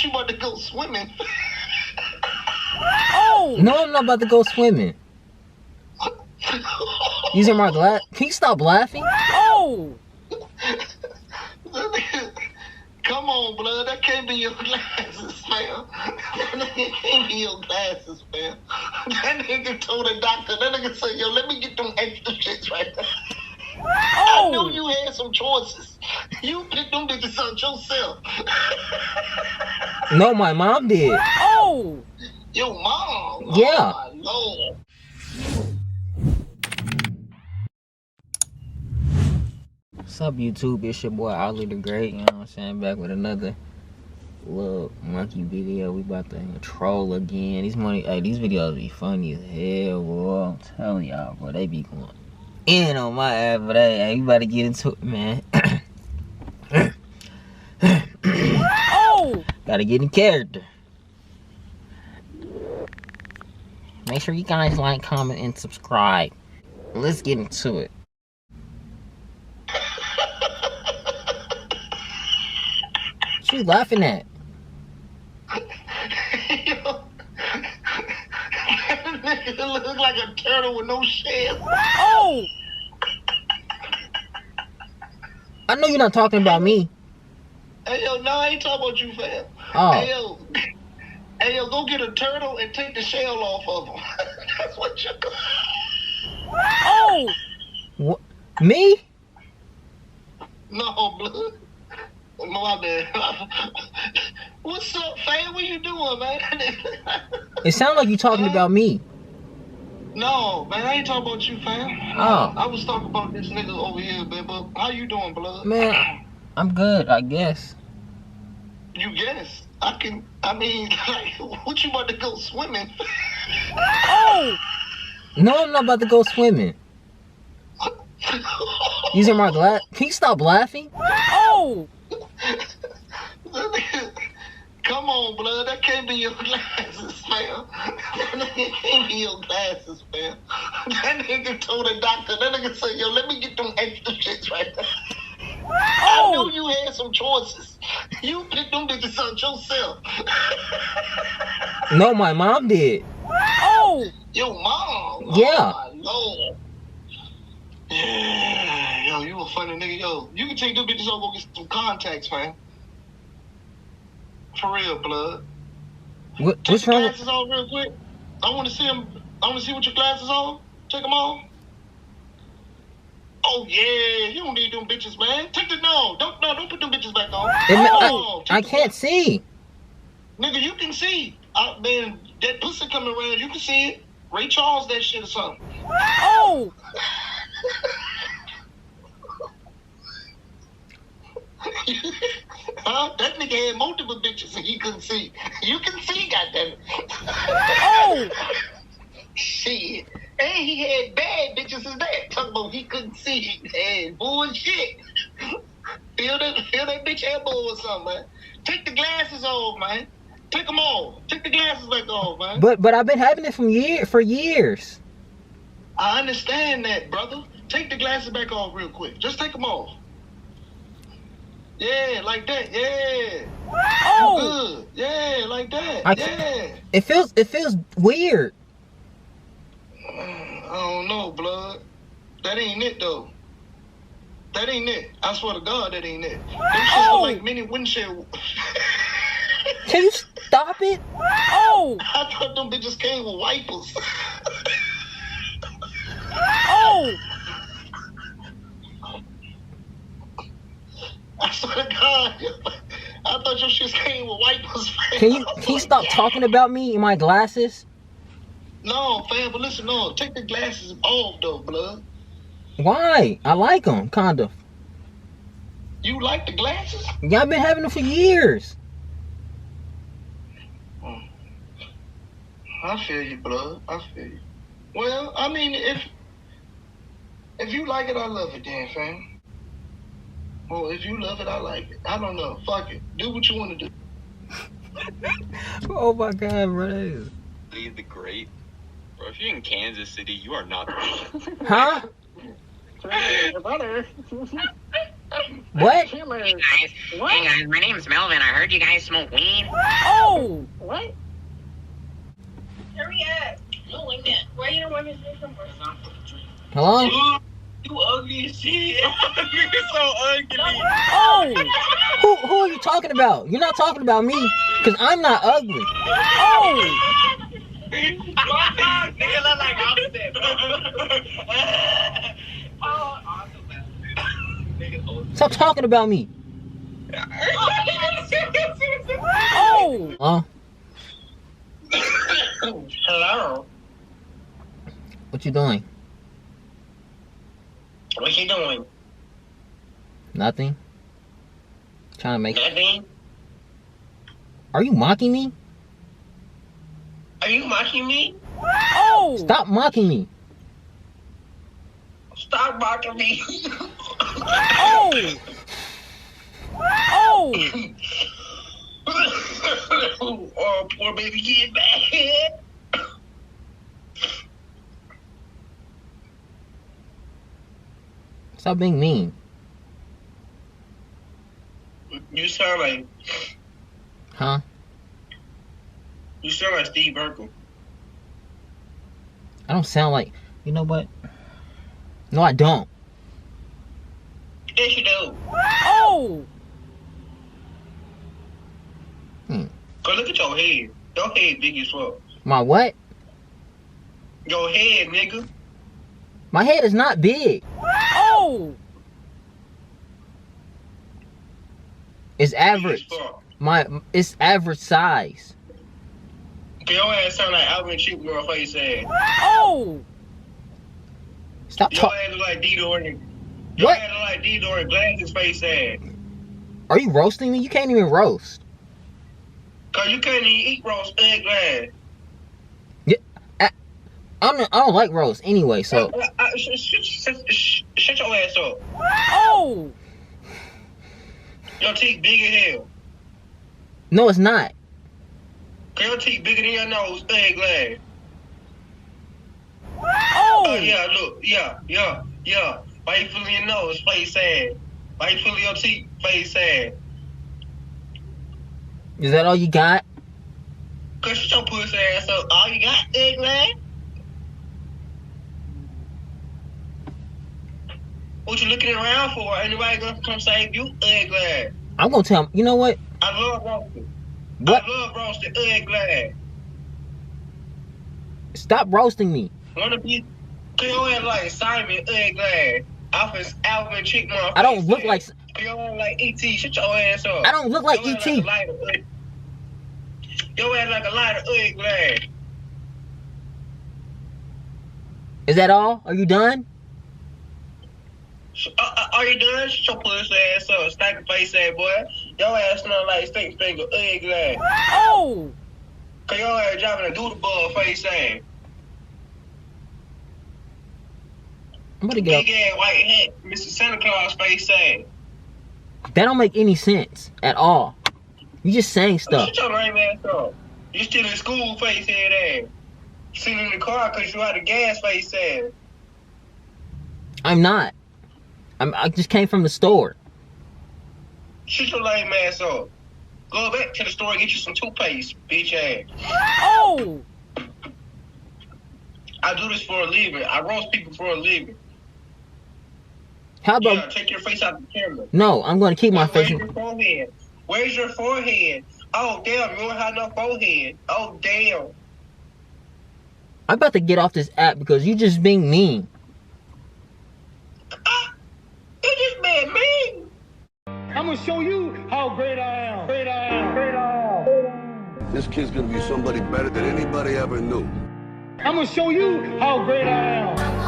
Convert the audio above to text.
What, you about to go swimming? Oh! No, I'm not about to go swimming. These are my glasses. Can you stop laughing? Oh! Come on, blood. That can't be your glasses, fam. That can't be your glasses, fam. That nigga told the doctor. That nigga said, yo, let me get them extra shits right there. Oh. I knew you had some choices. You picked them bitches out yourself. No, my mom did. Oh! Your mom? Yeah. Oh, my Lord. What's up, YouTube? It's your boy Ollie the Great. You know what I'm saying? Back with another little monkey video. We about to troll again. These videos be funny as hell, boy. I'm telling y'all, bro. They be going in on my ass, but hey, you about to get into it, man. Oh! Gotta get in character. Make sure you guys like, comment, and subscribe. Let's get into it. What you laughing at? Yo, that nigga look like a turtle with no shell. Oh! I know you're not talking about me. Hey, yo, no, I ain't talking about you, fam. Oh. Hey, yo, go get a turtle and take the shell off of him. That's what you're doing. Oh! What? Me? No, blood. My bad. What's up, fam? What you doing, man? It sounds like you talking about me. No, man, I ain't talking about you, fam. Oh. I was talking about this nigga over here, man. But how you doing, blood? Man, I'm good, I guess. You guess? I mean, like, what, you about to go swimming? Oh! No, I'm not about to go swimming. These are my glasses. Can you stop laughing? Oh! Come on, blood. That can't be your glasses, fam. That can't be your glasses, fam. That nigga told the doctor. That nigga said, yo, let me get them extra shits right there. I knew you had some choices. You picked them bitches out yourself. No, my mom did. Oh! Your mom? Yeah. Oh, my Lord. Yeah. Yo, you a funny nigga. Yo, you can take them bitches over and get some contacts, man. For real, blood. What's wrong? Take the glasses off real quick. I want to see them. I want to see what your glasses are. Take them off. Oh yeah, you don't need them bitches, man. Take the don't put them bitches back on. I can't see. Nigga, you can see. Man, that pussy coming around, you can see it. Ray Charles, that shit or something. Oh. That nigga had multiple bitches and he couldn't see. You can see, goddammit. Oh. Shit. And he had bad bitches as that. Talking about he couldn't see. And bullshit. Feel that bitch elbow or something, man. Take the glasses off, man. Take them off. Take the glasses back off, man. But I've been having it for years. I understand that, brother. Take the glasses back off real quick. Just take them off. Yeah, like that. Yeah. Oh. Good. Yeah, like that. Yeah. It feels weird. I don't know, blood. That ain't it, though. That ain't it. I swear to God, that ain't it. Them shits look like mini windshield. Can you stop it? Oh! I thought them bitches came with wipers. Oh! I swear to God, I thought your shits came with wipers. Can you stop talking about me in my glasses? No, fam, but listen, no. Take the glasses off, though, blood. Why? I like them, kind of. You like the glasses? Yeah, I've been having them for years. I feel you, blood. I feel you. Well, I mean, if you like it, I love it then, fam. Well, if you love it, I like it. I don't know. Fuck it. Do what you want to do. Oh, my God, bro. Leave the great. Bro, if you're in Kansas City, you are not. Huh? Brother. What? Hey guys. What? Hey guys, my name's Melvin. I heard you guys smoke weed. Oh! What? Hurry up. No, like that. Why you don't want to say something? Hello? You ugly as shit. You're so ugly. Oh! Who are you talking about? You're not talking about me, because I'm not ugly. Oh! Nigga look like Offset, bro. Stop talking about me. Oh! Hello. What you doing? What you doing? Nothing. Trying to make. Nothing. Are you mocking me? Are you mocking me? Oh! Stop mocking me. Stop mocking me. Oh! Oh! Oh, poor baby, get back. Stop being mean. You sound like. Huh? You sound like Steve Urkel. I don't sound like. You know what? No, I don't. Yes, you do. Oh! Go look at your head. Your head big as fuck. My what? Your head, nigga. My head is not big. Oh! It's average. It's average size. Your ass sound like Alvin Cheap girl face ass. Oh! Stop Your talking. ass look like D-Door. Your ass look like D-Door glasses face ass. Are you roasting me? You can't even roast. Cause you can't even eat roast egg glass. Yeah, I don't like roast anyway, so. Shut your ass up. Oh! Your teeth big as hell. No, it's not. Cause your teeth bigger than your nose, egg glass. Oh! Yeah, look, yeah. Why you feeling your nose, face ass? Why you feeling your teeth, face ass? Is that all you got? Cause shut your pussy ass up. All you got, egg glass? What you looking around for? Anybody gonna come save you? Egg glass. I'm gonna tell him. You know what? I love roasted. What? I love roasted egg glass. Stop roasting me. Wanna be? Your ass like Simon egg glass. Alvin Chick motherfucker. I don't look like. Your ass like E.T. Shut your ass up. I don't look like E.T. Your ass like a lighter egg glass. Is that all? Are you done? Are you done? Shut your pussy ass up, stanky face ass boy. Your ass smell like stink finger egg glass. Oh! Cause your ass driving a doodle ball face ass. I'm gonna get up. Big ass white hat, Mr. Santa Claus face ass. That don't make any sense at all. You just saying stuff. Shut your lame ass up. You still in school face head ass. Sitting in the car cause you out of gas face ass. I'm not. I just came from the store. Shut your lame ass up. Go back to the store and get you some toothpaste, bitch ass. Oh! I do this for a living. I roast people for a living. How about? Yeah, take your face out of the camera. No, I'm gonna keep my face. Where's your forehead? Where's your forehead? Oh damn, you don't have no forehead. Oh damn. I'm about to get off this app because you just being mean. You just being mean. I'm gonna show you how great I am. Great I am. Great I am. This kid's gonna be somebody better than anybody ever knew. I'm gonna show you how great I am.